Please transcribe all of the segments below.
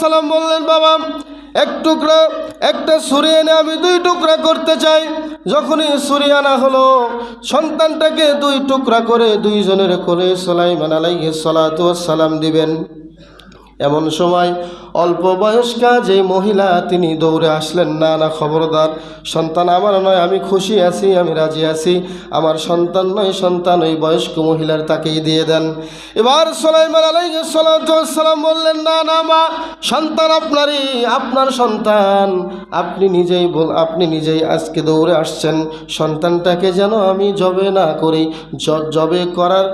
সালাম বললেন, বাবা একটা ছুরি এনে আমি 2 টুকরা করতে চাই। যখনই ছুরি আনা হলো, সন্তানটাকে 2 টুকরা করে 2 জনের কোলে সুলাইমান আলাইহিস সালাতু ওয়াস সালাম দিবেন। এমন সময় অল্প বয়স্কা যে মহিলা তিনি দৌড়ে আসলেন, না না, খবরদার, সন্তান আমার নয়, আমি খুশি আছি, আমি রাজি আছি, আমার সন্তান নয়, সন্তান ওই বয়স্ক মহিলার তাকেই দিয়ে দেন। এবার সুলাইমান আলাইহিস সালাতু ওয়াস সালাম বললেন, না না মা, সন্তান আপনারই, আপনার সন্তান, আপনি নিজেই আজকে দৌড়ে আসছেন, সন্তানটাকে যেন আমি জবে না করি, জবে করার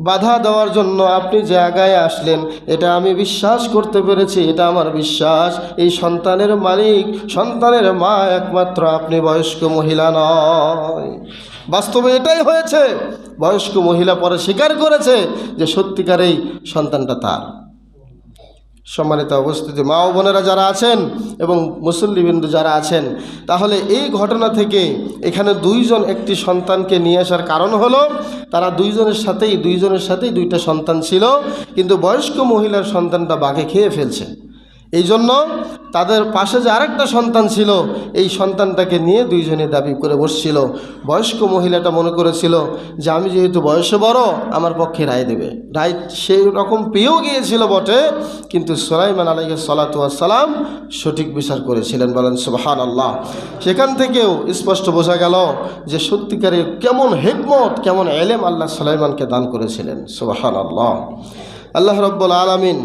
বাধা দেওয়ার জন্য আপনি জায়গায় আসলেন, এটা আমি বিশ্বাস করতে পেরেছি, এটা আমার বিশ্বাস। এই সন্তানের মালিক, সন্তানের মা একমাত্র আপনি, বয়স্ক মহিলা নয়। বাস্তবে এটাই হয়েছে। বয়স্ক মহিলা পরে স্বীকার করেছে যে সত্যিকার এই সন্তানটা তার। সম্মানিত উপস্থিতি মা ও বোনেরা যারা আছেন এবং মুসল্লিবৃন্দ যারা আছেন, তাহলে এই ঘটনা থেকে এখানে 2 জন একটি সন্তানকে নিয়ে আসার কারণ হলো তারা 2 জনের সাথেই 2টা সন্তান ছিল, কিন্তু বয়স্ক মহিলার সন্তানটা বাঘে খেয়ে ফেলছে। এই জন্য তাদের পাশে যে আরেকটা সন্তান ছিল, এই সন্তানটাকে নিয়ে 2 জনে দাবি করে বসছিল। বয়স্ক মহিলাটা মনে করেছিল যে আমি যেহেতু বয়সে বড়, আমার পক্ষে রায় দেবে। রায় সেই রকম পেয়েও গিয়েছিল বটে, কিন্তু সুলাইমান আলাইহিস সালাতু ওয়াস সালাম সঠিক বিচার করেছিলেন। বলেন সুবহানাল্লাহ। সেখান থেকেও স্পষ্ট বোঝা গেল যে সত্যিকারের কেমন হিকমত, কেমন ইলম আল্লাহ সুলাইমানকে দান করেছিলেন। সুবহানাল্লাহ। আল্লাহ রাব্বুল আলামিন